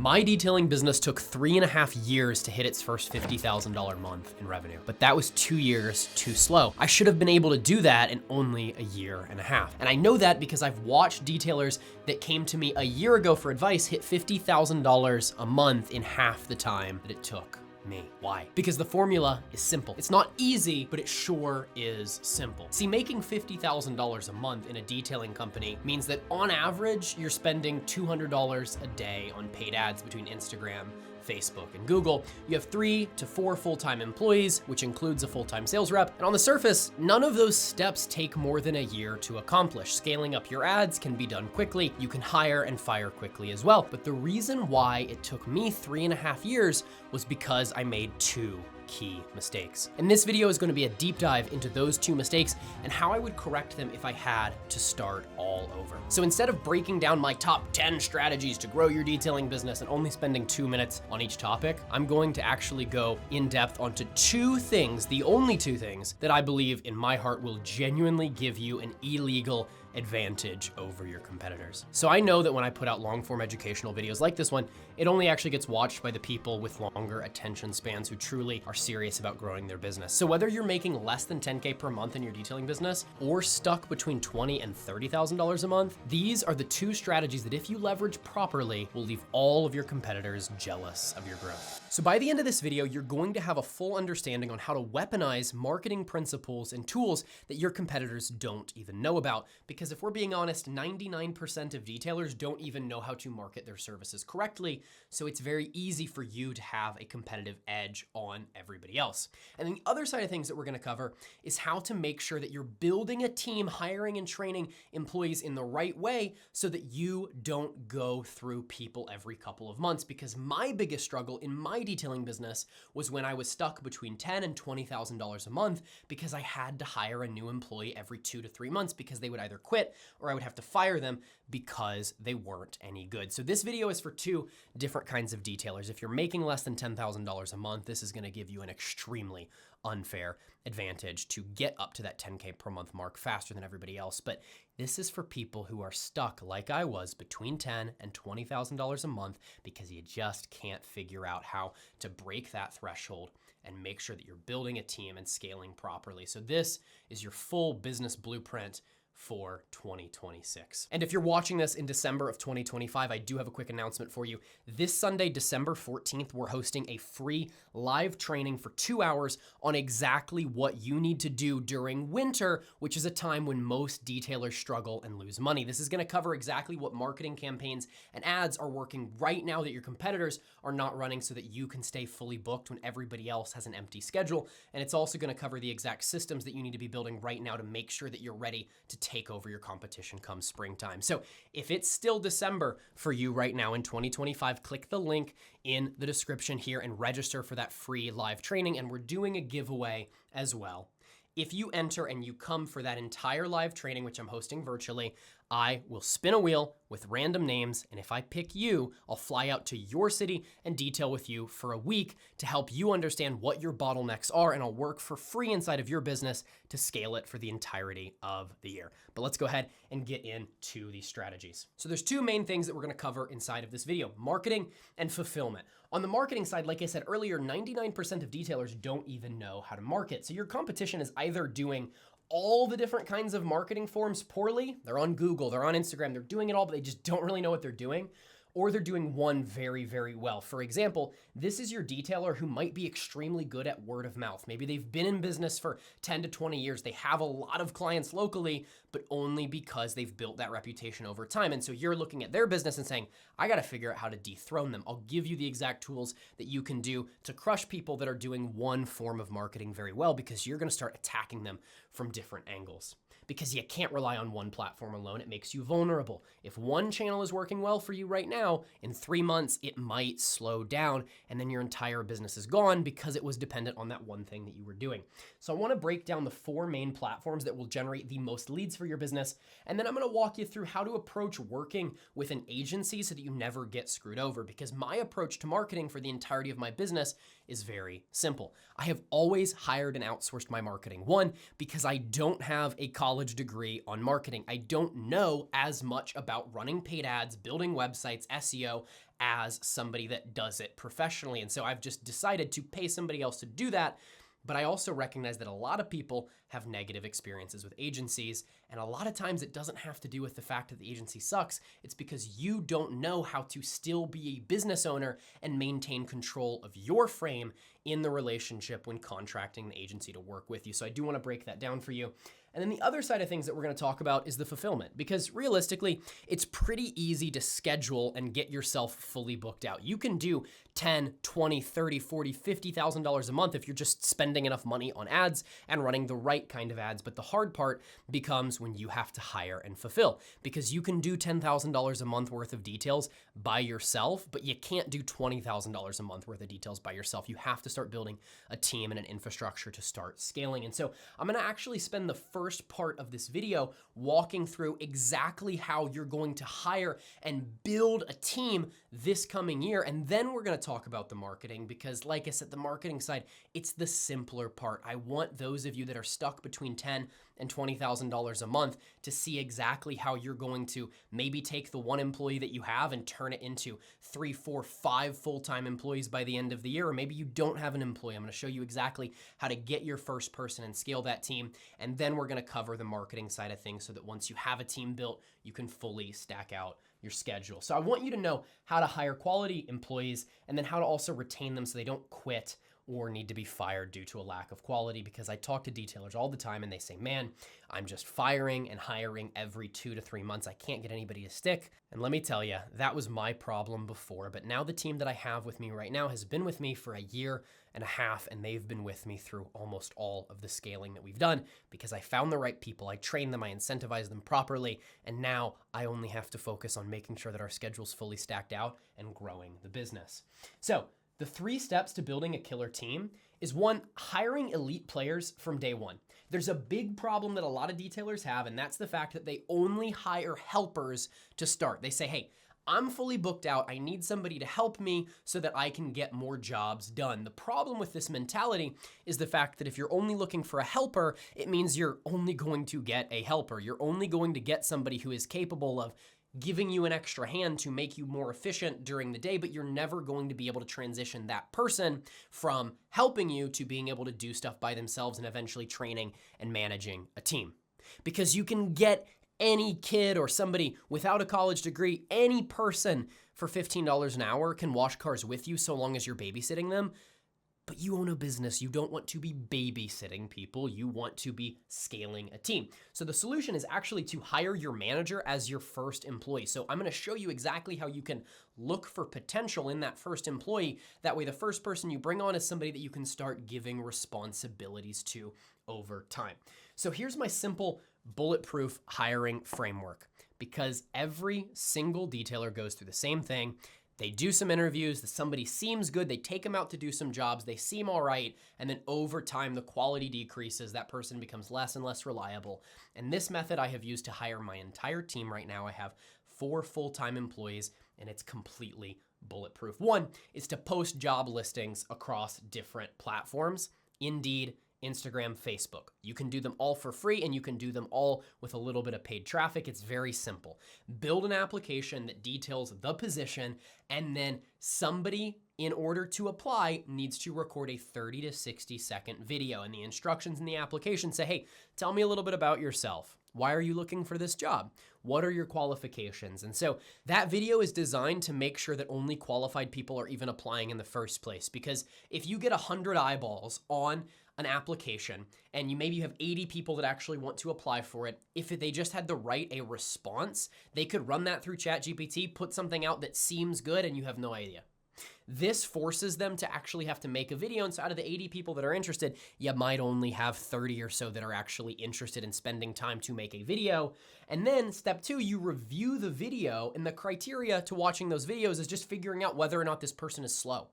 My detailing business took 3.5 years to hit its first $50,000 month in revenue, but that was 2 years too slow. I should have been able to do that in only a year and a half. And I know that because I've watched detailers that came to me a year ago for advice hit $50,000 a month in half the time that it took me. Why? Because the formula is simple. It's not easy, but it sure is simple. See, making $50,000 a month in a detailing company means that on average, you're spending $200 a day on paid ads between Instagram, Facebook, and Google. You have 3 to 4 full-time employees, which includes a full-time sales rep. And on the surface, none of those steps take more than a year to accomplish. Scaling up your ads can be done quickly. You can hire and fire quickly as well. But the reason why it took me 3.5 years was because I made 2 key mistakes. And this video is going to be a deep dive into those 2 mistakes and how I would correct them if I had to start all over. So instead of breaking down my top 10 strategies to grow your detailing business and only spending 2 minutes on each topic, I'm going to actually go in depth onto 2 things, the only 2 things that I believe in my heart will genuinely give you an illegal advantage over your competitors. So I know that when I put out long form educational videos like this one, it only actually gets watched by the people with longer attention spans who truly are serious about growing their business. So whether you're making less than 10K per month in your detailing business or stuck between $20,000 and $30,000 a month, these are the 2 strategies that if you leverage properly will leave all of your competitors jealous of your growth. So by the end of this video, you're going to have a full understanding on how to weaponize marketing principles and tools that your competitors don't even know about. Because if we're being honest, 99% of detailers don't even know how to market their services correctly, so it's very easy for you to have a competitive edge on everybody else. And then the other side of things that we're gonna cover is how to make sure that you're building a team, hiring and training employees in the right way so that you don't go through people every couple of months. Because my biggest struggle in my detailing business was when I was stuck between $10,000 and $20,000 a month because I had to hire a new employee every 2 to 3 months because they would either quit or I would have to fire them because they weren't any good. So this video is for 2 different kinds of detailers. If you're making less than $10,000 a month, this is going to give you an extremely unfair advantage to get up to that 10K per month mark faster than everybody else. But this is for people who are stuck like I was between $10,000 and $20,000 a month because you just can't figure out how to break that threshold and make sure that you're building a team and scaling properly. So this is your full business blueprint for 2026. And if you're watching this in December of 2025, I do have a quick announcement for you. This Sunday, December 14th, we're hosting a free live training for 2 hours on exactly what you need to do during winter, which is a time when most detailers struggle and lose money. This is going to cover exactly what marketing campaigns and ads are working right now that your competitors are not running so that you can stay fully booked when everybody else has an empty schedule. And it's also going to cover the exact systems that you need to be building right now to make sure that you're ready to take over your competition come springtime. So if it's still December for you right now in 2025, click the link in the description here and register for that free live training. And we're doing a giveaway as well. If you enter and you come for that entire live training, which I'm hosting virtually, I will spin a wheel with random names, and if I pick you, I'll fly out to your city and detail with you for a week to help you understand what your bottlenecks are, and I'll work for free inside of your business to scale it for the entirety of the year. But let's go ahead and get into these strategies. So there's 2 main things that we're gonna cover inside of this video: marketing and fulfillment. On the marketing side, like I said earlier, 99% of detailers don't even know how to market. So your competition is either doing all the different kinds of marketing forms poorly. They're on Google, they're on Instagram, they're doing it all, but they just don't really know what they're doing. Or they're doing one very, very well. For example, this is your detailer who might be extremely good at word of mouth. Maybe they've been in business for 10 to 20 years. They have a lot of clients locally, but only because they've built that reputation over time. And so you're looking at their business and saying, I got to figure out how to dethrone them. I'll give you the exact tools that you can do to crush people that are doing one form of marketing very well, because you're going to start attacking them from different angles. Because you can't rely on one platform alone. It makes you vulnerable. If one channel is working well for you right now, in 3 months, it might slow down and then your entire business is gone because it was dependent on that one thing that you were doing. So I want to break down the 4 main platforms that will generate the most leads for your business. And then I'm going to walk you through how to approach working with an agency so that you never get screwed over. Because my approach to marketing for the entirety of my business is very simple. I have always hired and outsourced my marketing. 1, because I don't have a college college degree on marketing. I don't know as much about running paid ads, building websites, SEO as somebody that does it professionally. And so I've just decided to pay somebody else to do that. But I also recognize that a lot of people have negative experiences with agencies, and a lot of times it doesn't have to do with the fact that the agency sucks. It's because you don't know how to still be a business owner and maintain control of your frame in the relationship when contracting the agency to work with you. So I do want to break that down for you. And then the other side of things that we're going to talk about is the fulfillment, because realistically, it's pretty easy to schedule and get yourself fully booked out. You can do $10, $20, $30, $40, $50,000 a month if you're just spending enough money on ads and running the right kind of ads. But the hard part becomes when you have to hire and fulfill, because you can do $10,000 a month worth of details by yourself, but you can't do $20,000 a month worth of details by yourself. You have to start building a team and an infrastructure to start scaling. And so I'm going to actually spend the first part of this video walking through exactly how you're going to hire and build a team this coming year. And then we're going to talk about the marketing, because like I said, the marketing side, it's the simpler part. I want those of you that are stuck between $10,000 and $20,000 a month to see exactly how you're going to maybe take the one employee that you have and turn it into 3, 4, 5 full-time employees by the end of the year. Or maybe you don't have an employee. I'm going to show you exactly how to get your first person and scale that team. And then we're going to cover the marketing side of things so that once you have a team built, you can fully stack out your schedule. So I want you to know how to hire quality employees and then how to also retain them so they don't quit or need to be fired due to a lack of quality, because I talk to detailers all the time and they say, man, I'm just firing and hiring every 2 to 3 months. I can't get anybody to stick. And let me tell you, that was my problem before, but now the team that I have with me right now has been with me for 1.5 years, and they've been with me through almost all of the scaling that we've done because I found the right people, I trained them, I incentivized them properly, and now I only have to focus on making sure that our schedule's fully stacked out and growing the business. So the 3 steps to building a killer team is 1, hiring elite players from day one. There's a big problem that a lot of detailers have, and that's the fact that they only hire helpers to start. They say, hey, I'm fully booked out. I need somebody to help me so that I can get more jobs done. The problem with this mentality is the fact that if you're only looking for a helper, it means you're only going to get a helper. You're only going to get somebody who is capable of giving you an extra hand to make you more efficient during the day, but you're never going to be able to transition that person from helping you to being able to do stuff by themselves and eventually training and managing a team. Because you can get any kid or somebody without a college degree, any person for $15 an hour can wash cars with you so long as you're babysitting them. But you own a business. You don't want to be babysitting people. You want to be scaling a team. So the solution is actually to hire your manager as your first employee. So I'm going to show you exactly how you can look for potential in that first employee. That way, the first person you bring on is somebody that you can start giving responsibilities to over time. So here's my simple bulletproof hiring framework, because every single detailer goes through the same thing. They do some interviews, somebody seems good, they take them out to do some jobs, they seem all right, and then over time the quality decreases, that person becomes less and less reliable. And this method I have used to hire my entire team right now. I have 4 full-time employees, and it's completely bulletproof. 1 is to post job listings across different platforms: Indeed, Instagram, Facebook. You can do them all for free, and you can do them all with a little bit of paid traffic. It's very simple. Build an application that details the position, and then somebody, in order to apply, needs to record a 30 to 60 second video. And the instructions in the application say, hey, tell me a little bit about yourself. Why are you looking for this job? What are your qualifications? And so that video is designed to make sure that only qualified people are even applying in the first place. Because if you get 100 eyeballs on an application and maybe you have 80 people that actually want to apply for it, if they just had to write a response, they could run that through ChatGPT, put something out that seems good, and you have no idea. This forces them to actually have to make a video, and so out of the 80 people that are interested, you might only have 30 or so that are actually interested in spending time to make a video. And then step 2, you review the video, and the criteria to watching those videos is just figuring out whether or not this person is slow.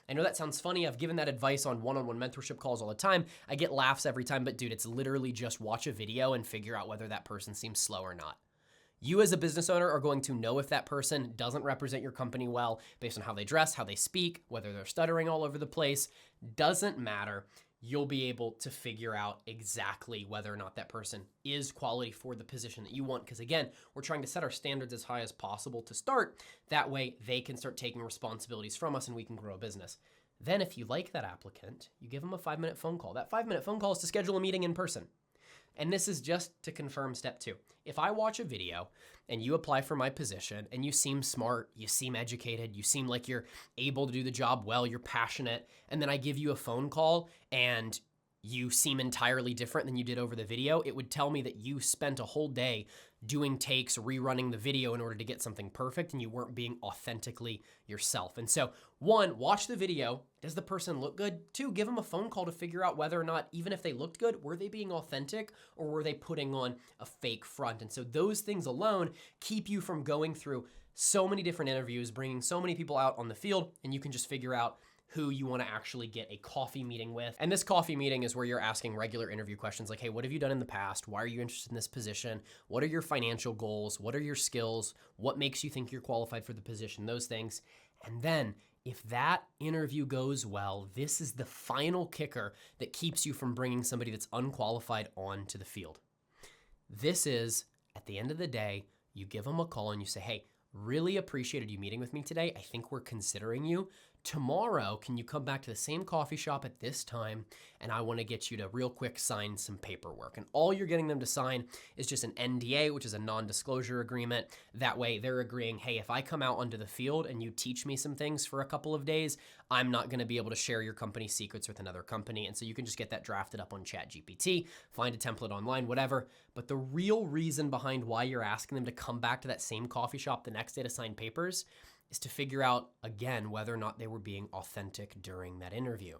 I know that sounds funny. I've given that advice on one-on-one mentorship calls all the time. I get laughs every time, but dude, it's literally just watch a video and figure out whether that person seems slow or not. You as a business owner are going to know if that person doesn't represent your company well based on how they dress, how they speak, whether they're stuttering all over the place. Doesn't matter. you'll be able to figure out exactly whether or not that person is quality for the position that you want. Because again, we're trying to set our standards as high as possible to start. That way they can start taking responsibilities from us and we can grow a business. Then if you like that applicant, you give them a 5-minute phone call. That 5-minute phone call is to schedule a meeting in person. And this is just to confirm step 2. If I watch a video and you apply for my position and you seem smart, you seem educated, you seem like you're able to do the job well, you're passionate, and then I give you a phone call and you seem entirely different than you did over the video, it would tell me that you spent a whole day doing takes, rerunning the video in order to get something perfect, and you weren't being authentically yourself. And so 1, watch the video. Does the person look good? 2, give them a phone call to figure out whether or not, even if they looked good, were they being authentic or were they putting on a fake front? And so those things alone keep you from going through so many different interviews, bringing so many people out on the field, and you can just figure out who you want to actually get a coffee meeting with. And this coffee meeting is where you're asking regular interview questions like, hey, what have you done in the past? Why are you interested in this position? What are your financial goals? What are your skills? What makes you think you're qualified for the position? Those things. And then if that interview goes well, this is the final kicker that keeps you from bringing somebody that's unqualified onto the field. This is, at the end of the day, you give them a call and you say, hey, really appreciated you meeting with me today. I think we're considering you. Tomorrow, can you come back to the same coffee shop at this time? And I want to get you to real quick sign some paperwork. And all you're getting them to sign is just an NDA, which is a non-disclosure agreement. That way they're agreeing, hey, if I come out onto the field and you teach me some things for a couple of days, I'm not going to be able to share your company's secrets with another company. And so you can just get that drafted up on ChatGPT, find a template online, whatever. But the real reason behind why you're asking them to come back to that same coffee shop the next day to sign papers is to figure out, again, whether or not they were being authentic during that interview.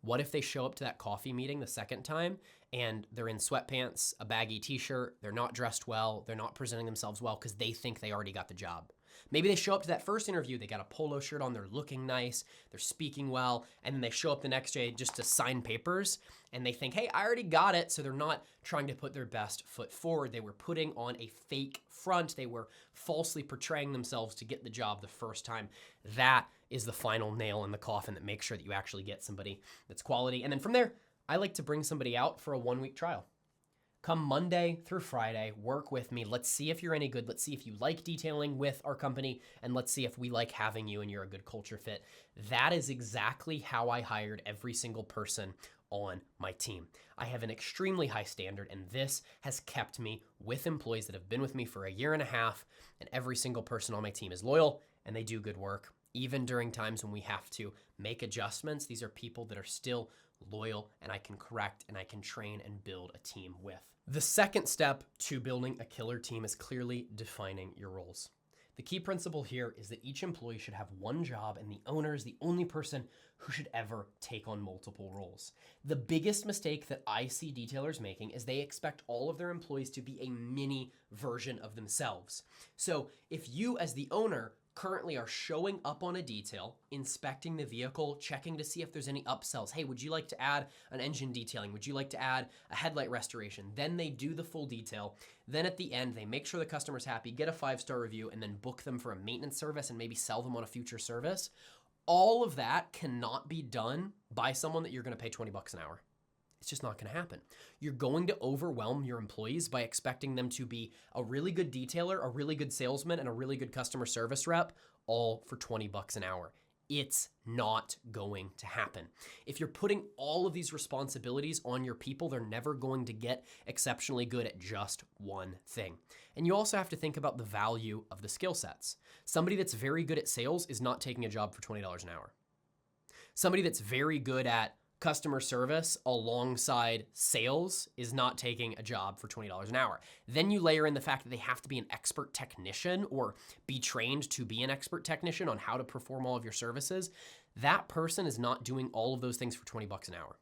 What if they show up to that coffee meeting the second time and they're in sweatpants, a baggy t-shirt, they're not dressed well, they're not presenting themselves well because they think they already got the job? Maybe they show up to that first interview, they got a polo shirt on, they're looking nice, they're speaking well, and then they show up the next day just to sign papers, and they think, hey, I already got it, so they're not trying to put their best foot forward. They were putting on a fake front. They were falsely portraying themselves to get the job the first time. That is the final nail in the coffin that makes sure that you actually get somebody that's quality. And then from there, I like to bring somebody out for a 1-week trial. Come Monday through Friday, work with me. Let's see if you're any good. Let's see if you like detailing with our company, and let's see if we like having you and you're a good culture fit. That is exactly how I hired every single person on my team. I have an extremely high standard, and this has kept me with employees that have been with me for a year and a half, and every single person on my team is loyal and they do good work. Even during times when we have to make adjustments, these are people that are still loyal, and I can correct and I can train and build a team with. The second step to building a killer team is clearly defining your roles. The key principle here is that each employee should have one job, and the owner is the only person who should ever take on multiple roles. The biggest mistake that I see detailers making is they expect all of their employees to be a mini version of themselves. So if you as the owner currently are showing up on a detail, inspecting the vehicle, checking to see if there's any upsells. Hey, would you like to add an engine detailing? Would you like to add a headlight restoration? Then they do the full detail. Then at the end, they make sure the customer's happy, get a 5-star review, and then book them for a maintenance service and maybe sell them on a future service. All of that cannot be done by someone that you're going to pay $20 an hour. It's just not going to happen. You're going to overwhelm your employees by expecting them to be a really good detailer, a really good salesman, and a really good customer service rep, all for $20 an hour. It's not going to happen. If you're putting all of these responsibilities on your people, they're never going to get exceptionally good at just one thing. And you also have to think about the value of the skill sets. Somebody that's very good at sales is not taking a job for $20 an hour. Somebody that's very good at customer service alongside sales is not taking a job for $20 an hour. Then you layer in the fact that they have to be an expert technician or be trained to be an expert technician on how to perform all of your services. That person is not doing all of those things for $20 an hour.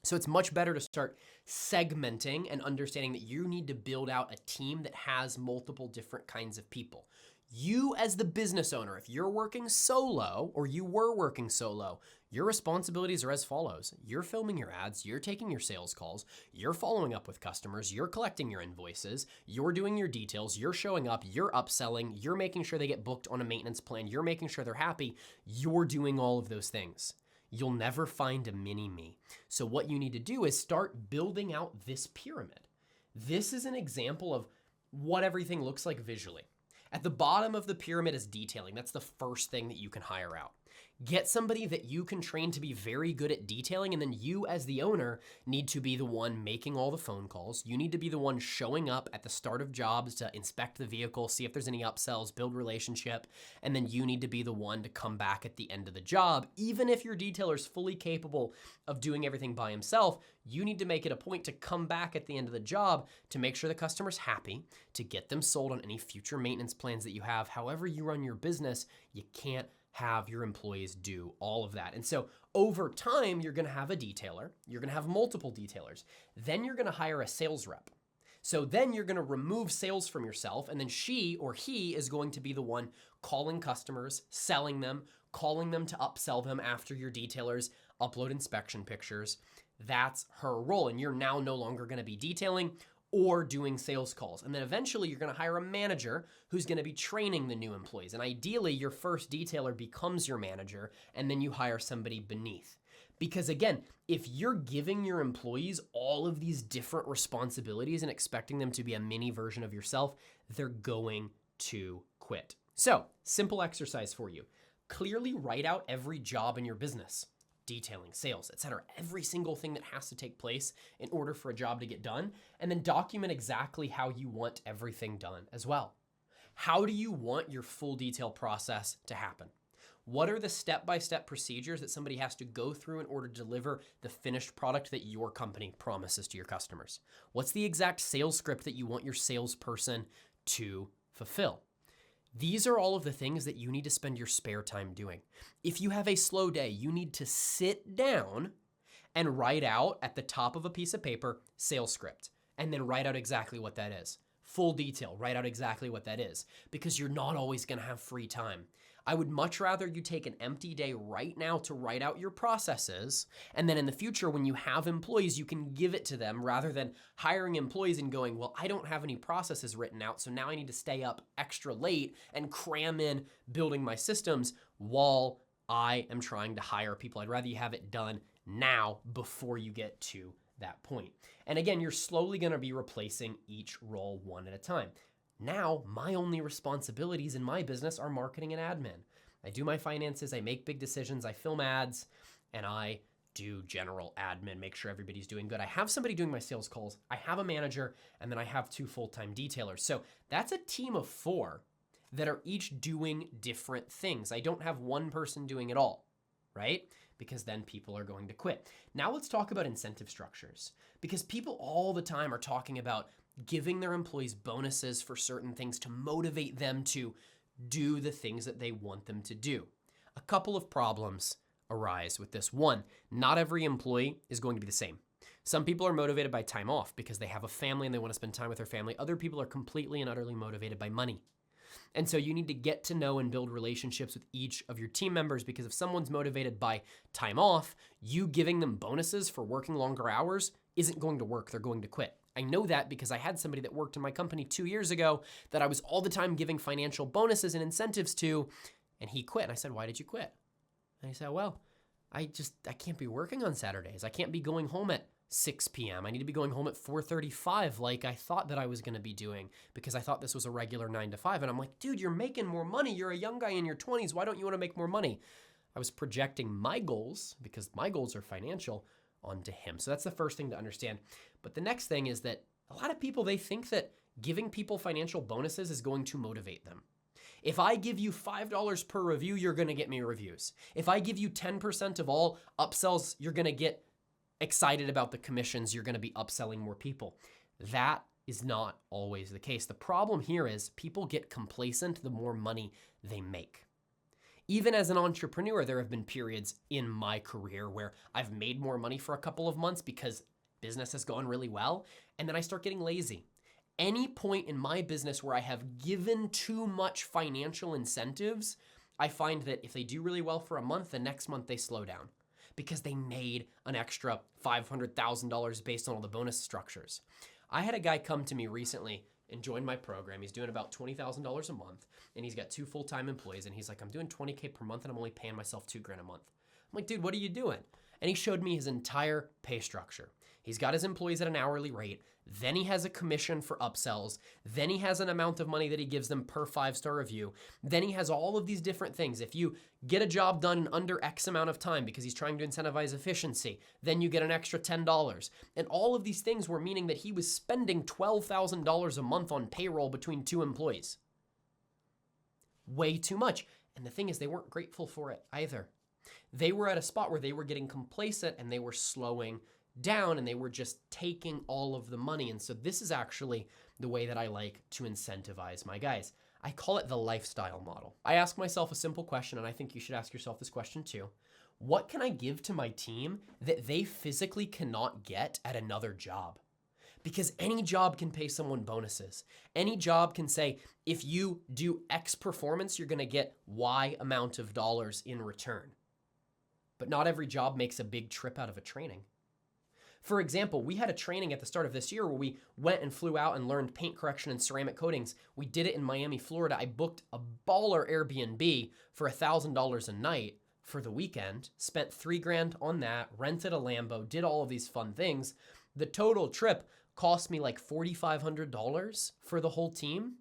So it's much better to start segmenting and understanding that you need to build out a team that has multiple different kinds of people. You as the business owner, if you're working solo or you were working solo, your responsibilities are as follows. You're filming your ads, you're taking your sales calls, you're following up with customers, you're collecting your invoices, you're doing your details, you're showing up, you're upselling, you're making sure they get booked on a maintenance plan, you're making sure they're happy, you're doing all of those things. you'll never find a mini me. So what you need to do is start building out this pyramid. This is an example of what everything looks like visually. At the bottom of the pyramid is detailing. That's the first thing that you can hire out. Get somebody that you can train to be very good at detailing, and then you as the owner need to be the one making all the phone calls. You need to be the one showing up at the start of jobs to inspect the vehicle, see if there's any upsells, build relationship, and then you need to be the one to come back at the end of the job. Even if your detailer's fully capable of doing everything by himself, you need to make it a point to come back at the end of the job to make sure the customer's happy, to get them sold on any future maintenance plans that you have. However you run your business, you can't have your employees do all of that. And so over time, you're gonna have a detailer, you're gonna have multiple detailers, then you're gonna hire a sales rep. So then you're gonna remove sales from yourself, and then she or he is going to be the one calling customers, selling them, calling them to upsell them after your detailers upload inspection pictures. That's her role, and you're now no longer gonna be detailing or doing sales calls. And then eventually you're gonna hire a manager who's gonna be training the new employees. And ideally your first detailer becomes your manager, and then you hire somebody beneath. Because again, if you're giving your employees all of these different responsibilities and expecting them to be a mini version of yourself, they're going to quit. So, simple exercise for you. Clearly write out every job in your business. Detailing, sales, etc. Every single thing that has to take place in order for a job to get done, and then document exactly how you want everything done as well. How do you want your full detail process to happen? What are the step-by-step procedures that somebody has to go through in order to deliver the finished product that your company promises to your customers? What's the exact sales script that you want your salesperson to fulfill? These are all of the things that you need to spend your spare time doing. If you have a slow day, you need to sit down and write out at the top of a piece of paper, sales script, and then write out exactly what that is. Full detail, write out exactly what that is, because you're not always gonna have free time. I would much rather you take an empty day right now to write out your processes, and then in the future, when you have employees, you can give it to them rather than hiring employees and going, well, I don't have any processes written out, so now I need to stay up extra late and cram in building my systems while I am trying to hire people. I'd rather you have it done now before you get to that point. And again, you're slowly gonna be replacing each role one at a time. Now, my only responsibilities in my business are marketing and admin. I do my finances, I make big decisions, I film ads, and I do general admin, make sure everybody's doing good. I have somebody doing my sales calls, I have a manager, and then I have 2 full-time detailers. So that's a team of 4 that are each doing different things. I don't have one person doing it all, right? Because then people are going to quit. Now let's talk about incentive structures, because people all the time are talking about giving their employees bonuses for certain things to motivate them to do the things that they want them to do. A couple of problems arise with this. One, not every employee is going to be the same. Some people are motivated by time off because they have a family and they want to spend time with their family. Other people are completely and utterly motivated by money. And so you need to get to know and build relationships with each of your team members, because if someone's motivated by time off, you giving them bonuses for working longer hours isn't going to work. They're going to quit. I know that because I had somebody that worked in my company 2 years ago that I was all the time giving financial bonuses and incentives to, and he quit. And I said, why did you quit? And he said, well, I can't be working on Saturdays. I can't be going home at 6 p.m. I need to be going home at 4:35 like I thought that I was going to be doing, because I thought this was a regular 9 to 5. And I'm like, dude, you're making more money. You're a young guy in your 20s. Why don't you want to make more money? I was projecting my goals, because my goals are financial, onto him. So that's the first thing to understand. But the next thing is that a lot of people, they think that giving people financial bonuses is going to motivate them. If I give you $5 per review, you're going to get me reviews. If I give you 10% of all upsells, you're going to get excited about the commissions. You're going to be upselling more people. That is not always the case. The problem here is people get complacent the more money they make. Even as an entrepreneur, there have been periods in my career where I've made more money for a couple of months because business has gone really well, and then I start getting lazy. Any point in my business where I have given too much financial incentives, I find that if they do really well for a month, the next month they slow down because they made an extra $500,000 based on all the bonus structures. I had a guy come to me recently and join my program. He's doing about $20,000 a month, and he's got 2 full-time employees, and he's like, I'm doing $20K per month and I'm only paying myself $2,000 a month. I'm like, dude, what are you doing? And he showed me his entire pay structure. He's got his employees at an hourly rate. Then he has a commission for upsells. Then he has an amount of money that he gives them per 5-star review. Then he has all of these different things. If you get a job done in under X amount of time because he's trying to incentivize efficiency, then you get an extra $10. And all of these things were meaning that he was spending $12,000 a month on payroll between 2 employees. Way too much. And the thing is, they weren't grateful for it either. They were at a spot where they were getting complacent and they were slowing down and they were just taking all of the money. And so this is actually the way that I like to incentivize my guys. I call it the lifestyle model. I ask myself a simple question, and I think you should ask yourself this question too. What can I give to my team that they physically cannot get at another job? Because any job can pay someone bonuses. Any job can say, if you do X performance, you're gonna get Y amount of dollars in return. But not every job makes a big trip out of a training. For example, we had a training at the start of this year where we went and flew out and learned paint correction and ceramic coatings. We did it in Miami, Florida. I booked a baller Airbnb for $1,000 a night for the weekend, spent $3,000 on that, rented a Lambo, did all of these fun things. The total trip cost me like $4,500 for the whole team.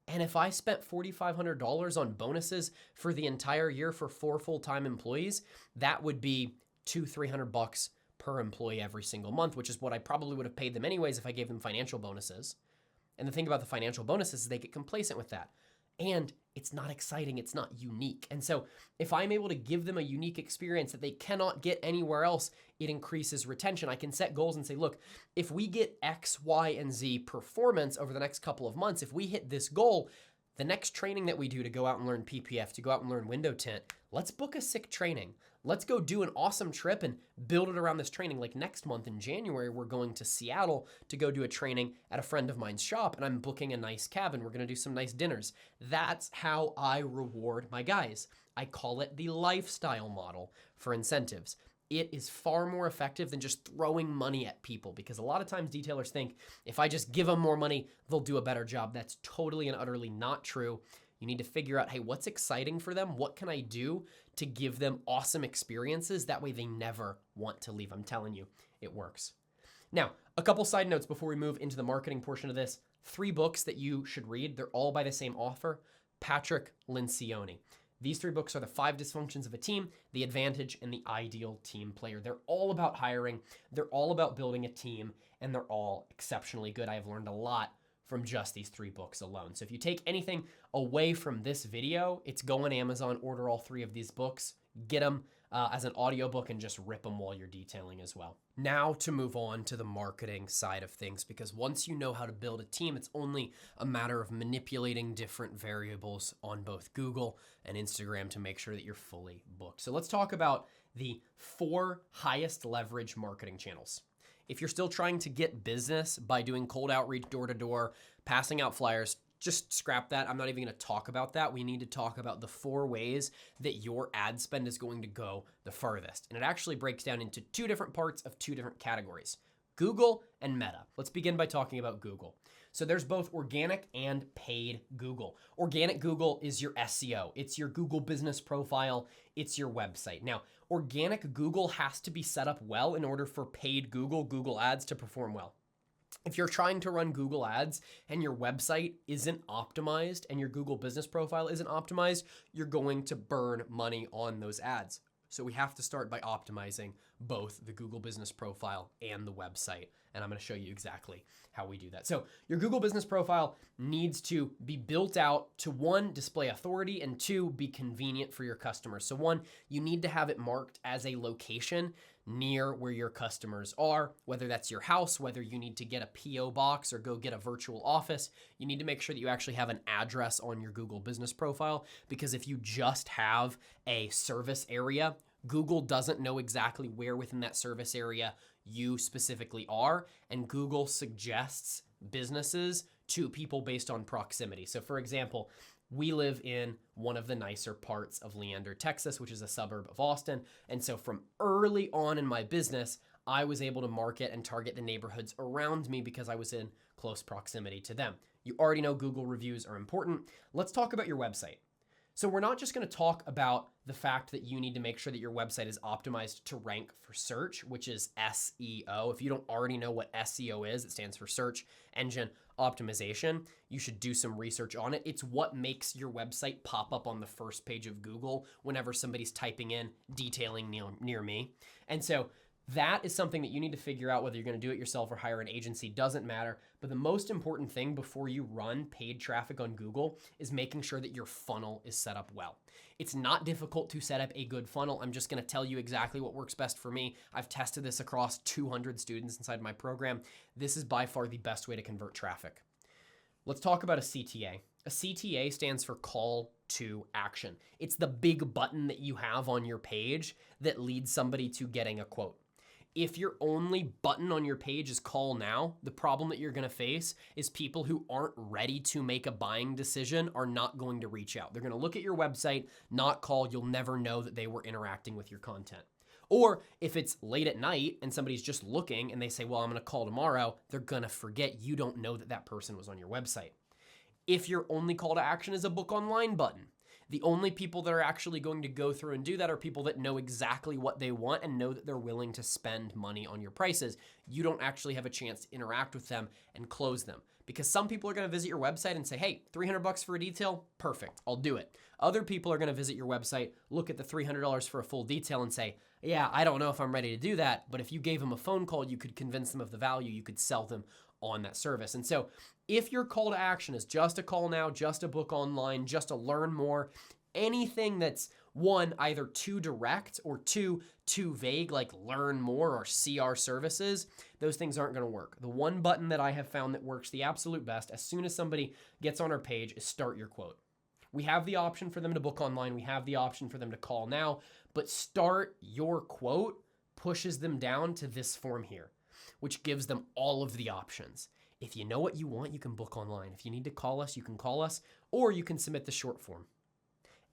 And if I spent $4,500 on bonuses for the entire year for 4 full-time employees, that would be $200-300 per employee every single month, which is what I probably would have paid them anyways if I gave them financial bonuses. And the thing about the financial bonuses is they get complacent with that. And it's not exciting, it's not unique. And so if I'm able to give them a unique experience that they cannot get anywhere else, it increases retention. I can set goals and say, look, if we get X, Y, and Z performance over the next couple of months, if we hit this goal, the next training that we do to go out and learn PPF, to go out and learn window tint, let's book a sick training. Let's go do an awesome trip and build it around this training. Like next month in January, we're going to Seattle to go do a training at a friend of mine's shop, and I'm booking a nice cabin. We're gonna do some nice dinners. That's how I reward my guys. I call it the lifestyle model for incentives. It is far more effective than just throwing money at people, because a lot of times detailers think if I just give them more money, they'll do a better job. That's totally and utterly not true. You need to figure out, hey, what's exciting for them? What can I do to give them awesome experiences? That way they never want to leave. I'm telling you, it works. Now, a couple side notes before we move into the marketing portion of this. 3 books that you should read. They're all by the same author, Patrick Lencioni. These 3 books are The 5 Dysfunctions of a Team, The Advantage, and The Ideal Team Player. They're all about hiring. They're all about building a team, and they're all exceptionally good. I have learned a lot from just these 3 books alone. So if you take anything away from this video, it's go on Amazon, order all 3 of these books, get them as an audiobook, and just rip them while you're detailing as well. Now to move on to the marketing side of things, because once you know how to build a team, it's only a matter of manipulating different variables on both Google and Instagram to make sure that you're fully booked. So let's talk about the 4 highest leverage marketing channels. If you're still trying to get business by doing cold outreach, door-to-door, passing out flyers, just scrap that. I'm not even going to talk about that. We need to talk about the 4 ways that your ad spend is going to go the furthest. And it actually breaks down into 2 different parts of 2 different categories, Google and Meta. Let's begin by talking about Google. So there's both organic and paid Google. Organic Google is your SEO. It's your Google business profile. It's your website. Now, organic Google has to be set up well in order for paid Google ads to perform well. If you're trying to run Google ads and your website isn't optimized and your Google business profile isn't optimized, you're going to burn money on those ads. So we have to start by optimizing both the Google business profile and the website. And I'm going to show you exactly how we do that. So your Google business profile needs to be built out to 1, display authority, and 2, be convenient for your customers. So 1, you need to have it marked as a location near where your customers are, whether that's your house, whether you need to get a PO box or go get a virtual office. You need to make sure that you actually have an address on your Google business profile, because if you just have a service area, Google doesn't know exactly where within that service area you specifically are, and Google suggests businesses to people based on proximity. So for example, we live in one of the nicer parts of Leander, Texas, which is a suburb of Austin. And so from early on in my business, I was able to market and target the neighborhoods around me because I was in close proximity to them. You already know Google reviews are important. Let's talk about your website. So we're not just going to talk about the fact that you need to make sure that your website is optimized to rank for search, which is SEO. If you don't already know what SEO is, it stands for search engine optimization. You should do some research on it. It's what makes your website pop up on the first page of Google whenever somebody's typing in detailing near me. And so that is something that you need to figure out. Whether you're going to do it yourself or hire an agency, doesn't matter. But the most important thing before you run paid traffic on Google is making sure that your funnel is set up well. It's not difficult to set up a good funnel. I'm just going to tell you exactly what works best for me. I've tested this across 200 students inside my program. This is by far the best way to convert traffic. Let's talk about a CTA. A CTA stands for call to action. It's the big button that you have on your page that leads somebody to getting a quote. If your only button on your page is call now, the problem that you're going to face is people who aren't ready to make a buying decision are not going to reach out. They're going to look at your website, not call. You'll never know that they were interacting with your content. Or if it's late at night and somebody's just looking and they say, well, I'm going to call tomorrow, they're going to forget. You don't know that that person was on your website. If your only call to action is a book online button, the only people that are actually going to go through and do that are people that know exactly what they want and know that they're willing to spend money on your prices. You don't actually have a chance to interact with them and close them, because some people are going to visit your website and say, hey, $300 for a detail, perfect, I'll do it. Other people are going to visit your website, look at the $300 for a full detail and say, yeah, I don't know if I'm ready to do that. But if you gave them a phone call, you could convince them of the value, you could sell them on that service. And so if your call to action is just a call now, just a book online, just to learn more, anything that's one, either too direct or too vague, like learn more or see our services, those things aren't going to work. The one button that I have found that works the absolute best as soon as somebody gets on our page is start your quote. We have the option for them to book online. We have the option for them to call now, but start your quote pushes them down to this form here, which gives them all of the options. If you know what you want, you can book online. If you need to call us, you can call us, or you can submit the short form.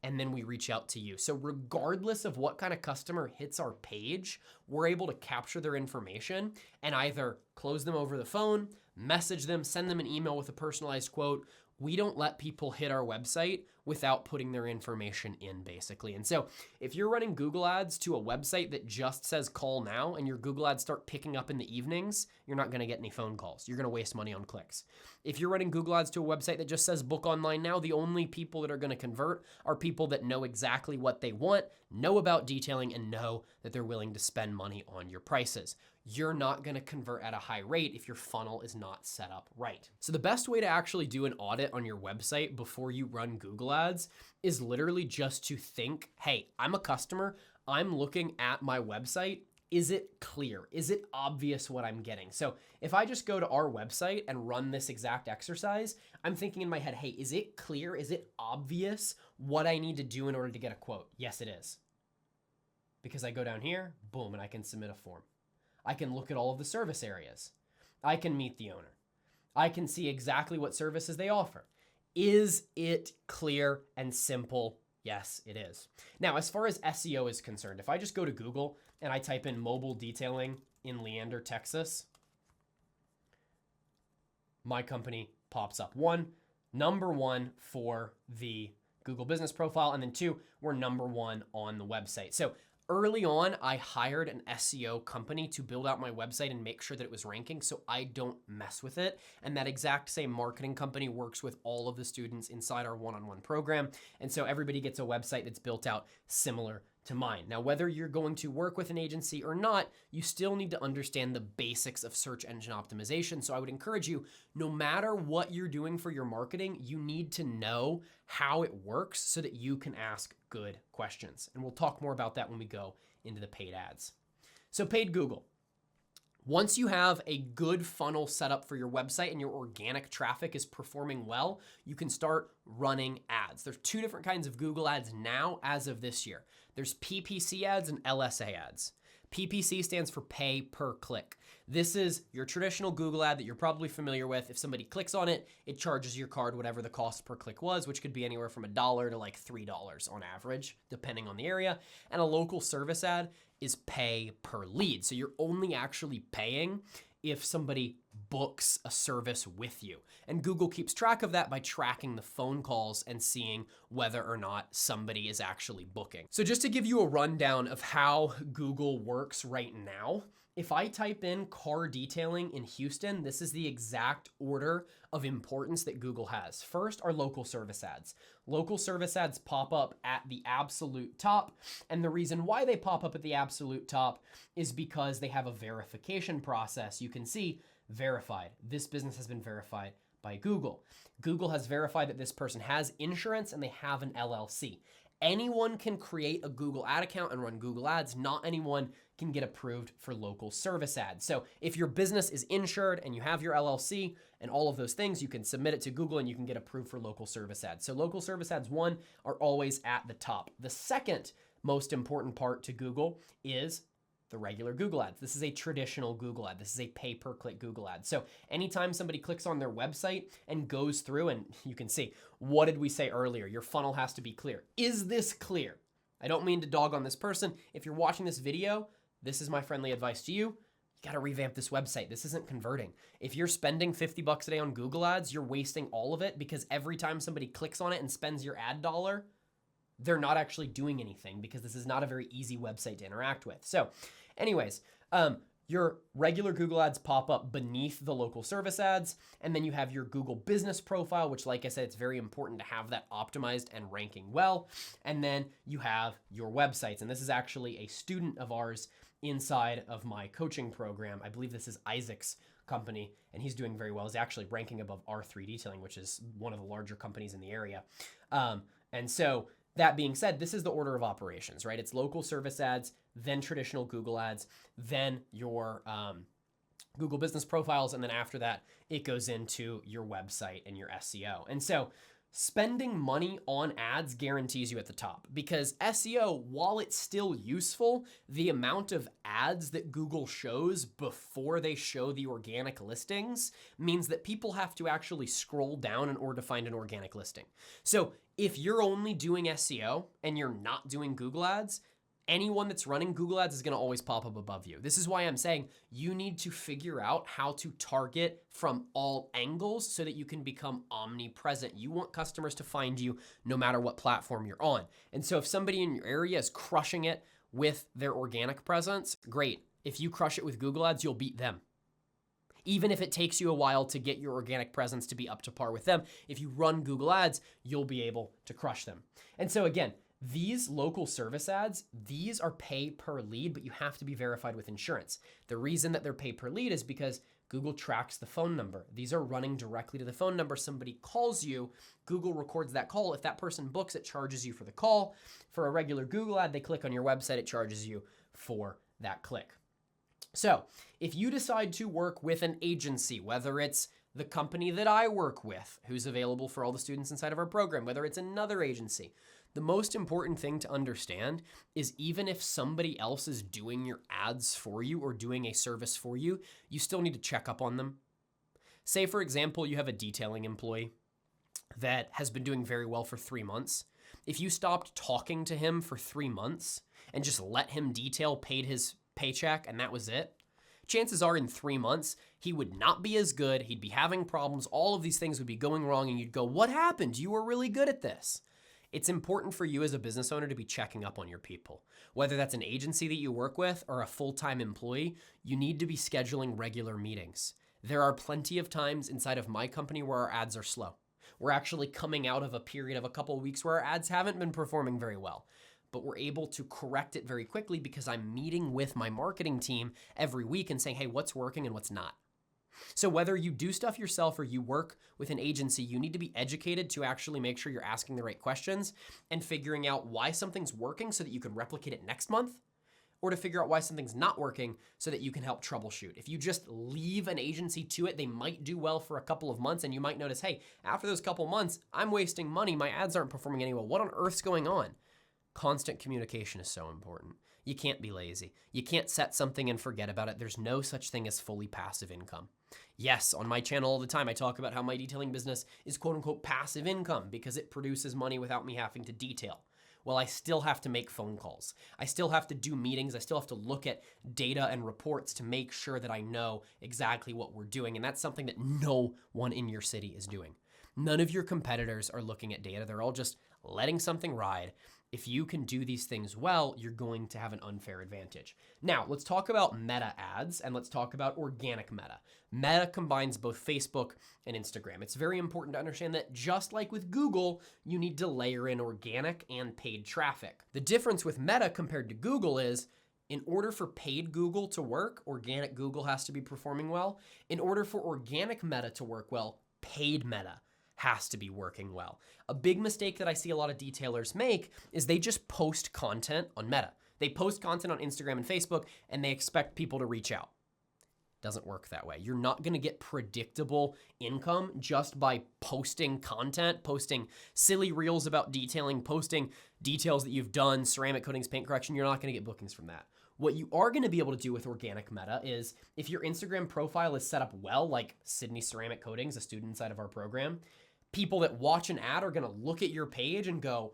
And then we reach out to you. So regardless of what kind of customer hits our page, we're able to capture their information and either close them over the phone, message them, send them an email with a personalized quote. We don't let people hit our website without putting their information in, basically. And so if you're running Google ads to a website that just says call now and your Google ads start picking up in the evenings, you're not going to get any phone calls. You're going to waste money on clicks. If you're running Google ads to a website that just says book online now, the only people that are going to convert are people that know exactly what they want, know about detailing, and know that they're willing to spend money on your prices. You're not going to convert at a high rate if your funnel is not set up right. So the best way to actually do an audit on your website before you run Google ads is literally just to think, hey, I'm a customer. I'm looking at my website. Is it clear? Is it obvious what I'm getting? So if I just go to our website and run this exact exercise, I'm thinking in my head, hey, is it clear? Is it obvious what I need to do in order to get a quote? Yes, it is. Because I go down here, boom, and I can submit a form. I can look at all of the service areas. I can meet the owner. I can see exactly what services they offer. Is it clear and simple? Yes, it is. Now, as far as SEO is concerned, if I just go to Google and I type in mobile detailing in Leander, Texas, my company pops up. Number one for the Google business profile, and then two, we're number one on the website. So early on, I hired an SEO company to build out my website and make sure that it was ranking so I don't mess with it. And that exact same marketing company works with all of the students inside our one-on-one program. And so everybody gets a website that's built out similar to mine. Now, whether you're going to work with an agency or not, you still need to understand the basics of search engine optimization. So I would encourage you, no matter what you're doing for your marketing, you need to know how it works so that you can ask good questions. And we'll talk more about that when we go into the paid ads. So paid Google. Once you have a good funnel set up for your website and your organic traffic is performing well, you can start running ads. There's two different kinds of Google ads now as of this year. There's PPC ads and LSA ads. PPC stands for pay per click. This is your traditional Google ad that you're probably familiar with. If somebody clicks on it, it charges your card whatever the cost per click was, which could be anywhere from $1 to like $3 on average, depending on the area. And a local service ad is pay per lead. So you're only actually paying if somebody books a service with you. And Google keeps track of that by tracking the phone calls and seeing whether or not somebody is actually booking. So just to give you a rundown of how Google works right now, if I type in car detailing in Houston, this is the exact order of importance that Google has. First are local service ads. Local service ads pop up at the absolute top. And the reason why they pop up at the absolute top is because they have a verification process. You can see verified. This business has been verified by Google. Google has verified that this person has insurance and they have an LLC. Anyone can create a Google ad account and run Google ads. Not anyone can get approved for local service ads. So if your business is insured and you have your LLC and all of those things, you can submit it to Google and you can get approved for local service ads. So local service ads, one, are always at the top. The second most important part to Google is the regular Google ads. This is a traditional Google ad. This is a pay-per-click Google ad. So anytime somebody clicks on their website and goes through, and you can see, what did we say earlier? Your funnel has to be clear. Is this clear? I don't mean to dog on this person. If you're watching this video, this is my friendly advice to you. You got to revamp this website. This isn't converting. If you're spending $50 a day on Google ads, you're wasting all of it because every time somebody clicks on it and spends your ad dollar, they're not actually doing anything because this is not a very easy website to interact with. So anyways, your regular Google ads pop up beneath the local service ads. And then you have your Google business profile, which, like I said, it's very important to have that optimized and ranking well. And then you have your websites. And this is actually a student of ours inside of my coaching program. I believe this is Isaac's company, and he's doing very well. He's actually ranking above R3 Detailing, which is one of the larger companies in the area. And so that being said, this is the order of operations, right? It's local service ads, then traditional Google ads, then your Google business profiles, and then after that, it goes into your website and your SEO. And so spending money on ads guarantees you at the top because SEO, while it's still useful, the amount of ads that Google shows before they show the organic listings means that people have to actually scroll down in order to find an organic listing. So if you're only doing SEO and you're not doing Google ads, anyone that's running Google ads is going to always pop up above you. This is why I'm saying you need to figure out how to target from all angles so that you can become omnipresent. You want customers to find you no matter what platform you're on. And so if somebody in your area is crushing it with their organic presence, great. If you crush it with Google ads, you'll beat them. Even if it takes you a while to get your organic presence to be up to par with them, if you run Google ads, you'll be able to crush them. And so again, these local service ads, these are pay per lead, but you have to be verified with insurance. The reason that they're pay per lead is because Google tracks the phone number. These are running directly to the phone number. Somebody calls you, Google records that call. If that person books, it charges you for the call. For a regular Google ad, they click on your website, it charges you for that click. So if you decide to work with an agency, whether it's the company that I work with, who's available for all the students inside of our program, whether it's another agency, the most important thing to understand is even if somebody else is doing your ads for you or doing a service for you, you still need to check up on them. Say, for example, you have a detailing employee that has been doing very well for 3 months. If you stopped talking to him for 3 months and just let him detail, paid his paycheck, and that was it, chances are in 3 months, he would not be as good. He'd be having problems. All of these things would be going wrong. And you'd go, what happened? You were really good at this. It's important for you as a business owner to be checking up on your people. Whether that's an agency that you work with or a full-time employee, you need to be scheduling regular meetings. There are plenty of times inside of my company where our ads are slow. We're actually coming out of a period of a couple of weeks where our ads haven't been performing very well. But we're able to correct it very quickly because I'm meeting with my marketing team every week and saying, hey, what's working and what's not? So whether you do stuff yourself or you work with an agency, you need to be educated to actually make sure you're asking the right questions and figuring out why something's working so that you can replicate it next month, or to figure out why something's not working so that you can help troubleshoot. If you just leave an agency to it, they might do well for a couple of months and you might notice, hey, after those couple months, I'm wasting money. My ads aren't performing any well. What on earth's going on? Constant communication is so important. You can't be lazy. You can't set something and forget about it. There's no such thing as fully passive income. Yes, on my channel all the time, I talk about how my detailing business is quote unquote passive income because it produces money without me having to detail. Well, I still have to make phone calls. I still have to do meetings. I still have to look at data and reports to make sure that I know exactly what we're doing. And that's something that no one in your city is doing. None of your competitors are looking at data. They're all just letting something ride. If you can do these things well, you're going to have an unfair advantage. Now, let's talk about meta ads and let's talk about organic meta. Meta combines both Facebook and Instagram. It's very important to understand that just like with Google, you need to layer in organic and paid traffic. The difference with Meta compared to Google is in order for paid Google to work, organic Google has to be performing well. In order for organic Meta to work well, paid Meta has to be working well. A big mistake that I see a lot of detailers make is they just post content on Meta. They post content on Instagram and Facebook and they expect people to reach out. Doesn't work that way. You're not gonna get predictable income just by posting content, posting silly reels about detailing, posting details that you've done, ceramic coatings, paint correction. You're not gonna get bookings from that. What you are gonna be able to do with organic meta is if your Instagram profile is set up well, like Sydney Ceramic Coatings, a student inside of our program, people that watch an ad are gonna look at your page and go,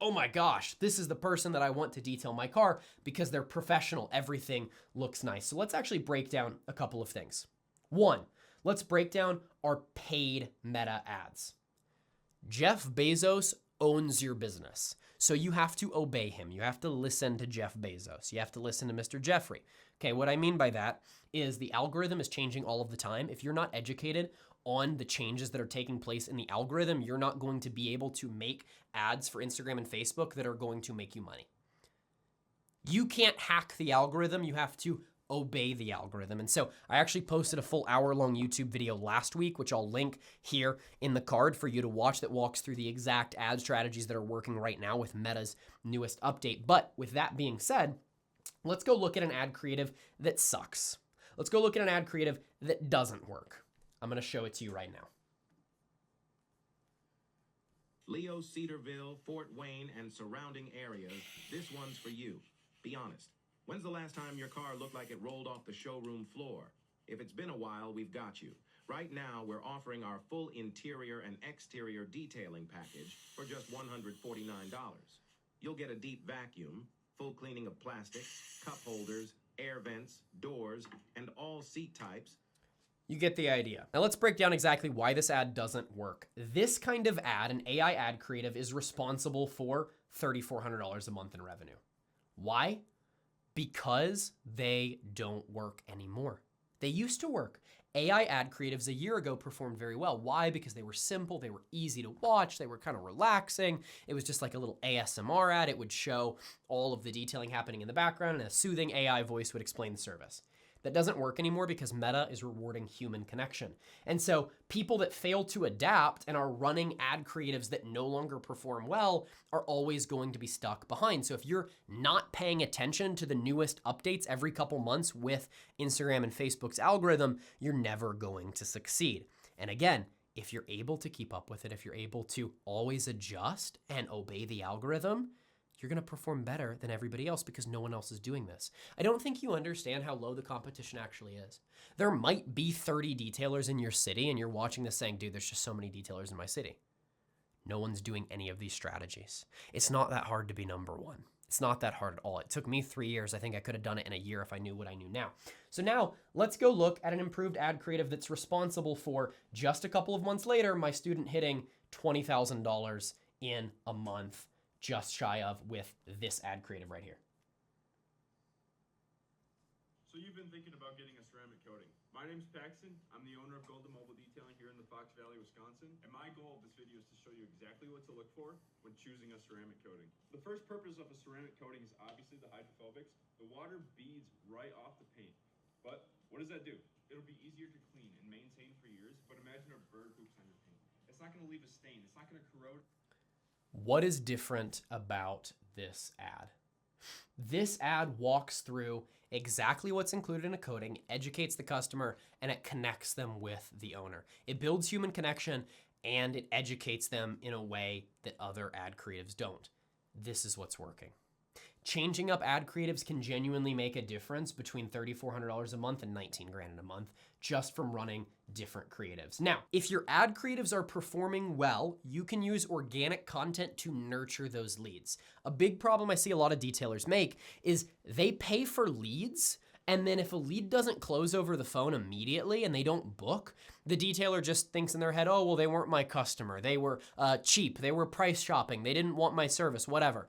oh my gosh, this is the person that I want to detail my car because they're professional. Everything looks nice. So let's actually break down a couple of things. One, let's break down our paid meta ads. Jeff Bezos owns your business. So you have to obey him. You have to listen to Jeff Bezos. You have to listen to Mr. Jeffrey. Okay, what I mean by that is the algorithm is changing all of the time. If you're not educated on the changes that are taking place in the algorithm, you're not going to be able to make ads for Instagram and Facebook that are going to make you money. You can't hack the algorithm. You have to obey the algorithm. And so I actually posted a full hour-long YouTube video last week, which I'll link here in the card for you to watch, that walks through the exact ad strategies that are working right now with Meta's newest update. But with that being said, let's go look at an ad creative that sucks. Let's go look at an ad creative that doesn't work. I'm gonna show it to you right now. Leo, Cedarville, Fort Wayne, and surrounding areas, this one's for you. Be honest. When's the last time your car looked like it rolled off the showroom floor? If it's been a while, we've got you. Right now, we're offering our full interior and exterior detailing package for just $149. You'll get a deep vacuum, full cleaning of plastics, cup holders, air vents, doors, and all seat types. You get the idea. Now let's break down exactly why this ad doesn't work. This kind of ad, an AI ad creative, is responsible for $3,400 a month in revenue. Why? Because they don't work anymore. They used to work. AI ad creatives a year ago performed very well. Why? Because they were simple, they were easy to watch, they were kind of relaxing. It was just like a little ASMR ad. It would show all of the detailing happening in the background and a soothing AI voice would explain the service. That doesn't work anymore because Meta is rewarding human connection. And so people that fail to adapt and are running ad creatives that no longer perform well are always going to be stuck behind. So if you're not paying attention to the newest updates every couple months with Instagram and Facebook's algorithm, you're never going to succeed. And again, if you're able to keep up with it, if you're able to always adjust and obey the algorithm, you're gonna perform better than everybody else because no one else is doing this. I don't think you understand how low the competition actually is. There might be 30 detailers in your city and you're watching this saying, dude, there's just so many detailers in my city. No one's doing any of these strategies. It's not that hard to be number one. It's not that hard at all. It took me 3 years. I think I could have done it in a year if I knew what I knew now. So now let's go look at an improved ad creative that's responsible for, just a couple of months later, my student hitting $20,000 in a month, just shy of, with this ad creative right here. So you've been thinking about getting a ceramic coating. My name's Paxton. I'm the owner of Golden Mobile Detailing here in the Fox Valley, Wisconsin. And my goal of this video is to show you exactly what to look for when choosing a ceramic coating. The first purpose of a ceramic coating is obviously the hydrophobics. The water beads right off the paint. But what does that do? It'll be easier to clean and maintain for years, but imagine a bird poops on your paint. It's not gonna leave a stain. It's not gonna corrode. What is different about this ad? This ad walks through exactly what's included in a coating, educates the customer, and it connects them with the owner. It builds human connection and it educates them in a way that other ad creatives don't. This is what's working. changing up ad creatives can genuinely make a difference between $3,400 a month and 19 grand a month just from running different creatives. Now, if your ad creatives are performing well, you can use organic content to nurture those leads. A big problem I see a lot of detailers make is they pay for leads, and then if a lead doesn't close over the phone immediately and they don't book, the detailer just thinks in their head, oh, well, they weren't my customer. They were cheap. They were price shopping. They didn't want my service, whatever.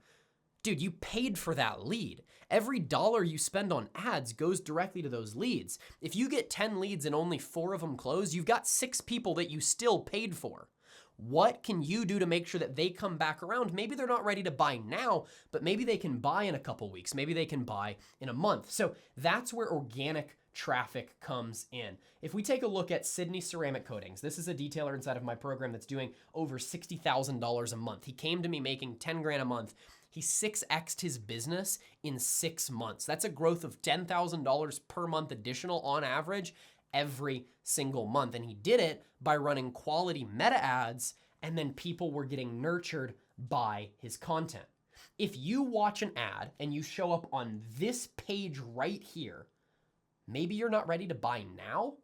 Dude, you paid for that lead. Every dollar you spend on ads goes directly to those leads. If you get 10 leads and only 4 of them close, you've got 6 people that you still paid for. What can you do to make sure that they come back around? Maybe they're not ready to buy now, but maybe they can buy in a couple weeks. Maybe they can buy in a month. So that's where organic traffic comes in. If we take a look at Sydney Ceramic Coatings, this is a detailer inside of my program that's doing over $60,000 a month. He came to me making 10 grand a month. He 6x'd his business in 6 months. That's a growth of $10,000 per month additional on average every single month. And he did it by running quality meta ads, and then people were getting nurtured by his content. If you watch an ad and you show up on this page right here, maybe you're not ready to buy now,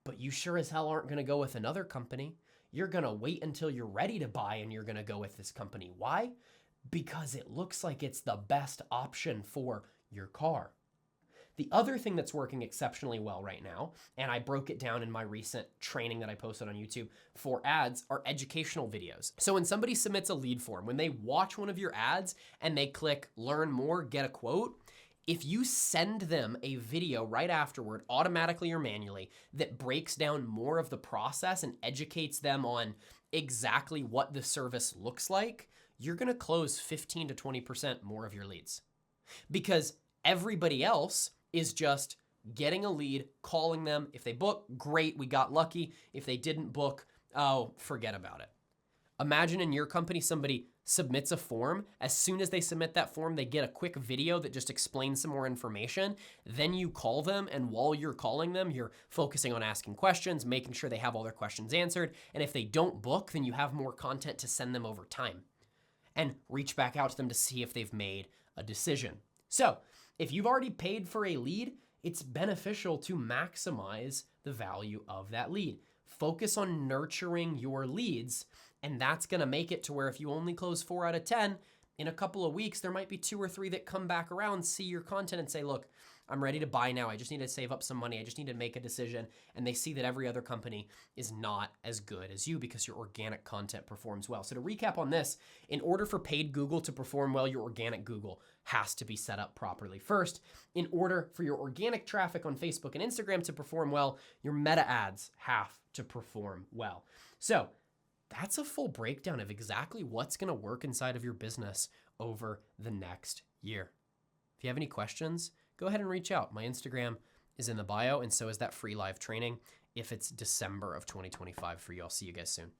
but you sure as hell aren't going to go with another company. You're going to wait until you're ready to buy and you're going to go with this company. Why? Because it looks like it's the best option for your car. The other thing that's working exceptionally well right now, and I broke it down in my recent training that I posted on YouTube for ads, are educational videos. So when somebody submits a lead form, when they watch one of your ads and they click learn more, get a quote, if you send them a video right afterward, automatically or manually, that breaks down more of the process and educates them on exactly what the service looks like, you're gonna close 15 to 20% more of your leads. Because everybody else is just getting a lead, calling them. If they book, great, we got lucky. If they didn't book, oh, forget about it. Imagine in your company, somebody submits a form. As soon as they submit that form, they get a quick video that just explains some more information. Then you call them, and while you're calling them, you're focusing on asking questions, making sure they have all their questions answered. And if they don't book, then you have more content to send them over time and reach back out to them to see if they've made a decision. So if you've already paid for a lead, it's beneficial to maximize the value of that lead. Focus on nurturing your leads, and that's gonna make it to where if you only close 4 out of 10, in a couple of weeks, there might be 2 or 3 that come back around, see your content and say, look, I'm ready to buy now. I just need to save up some money. I just need to make a decision. And they see that every other company is not as good as you because your organic content performs well. So to recap on this, in order for paid Google to perform well, your organic Google has to be set up properly first. In order for your organic traffic on Facebook and Instagram to perform well, your meta ads have to perform well. So that's a full breakdown of exactly what's going to work inside of your business over the next year. If you have any questions, go ahead and reach out. My Instagram is in the bio, and so is that free live training if it's December of 2025 for you. I'll see you guys soon.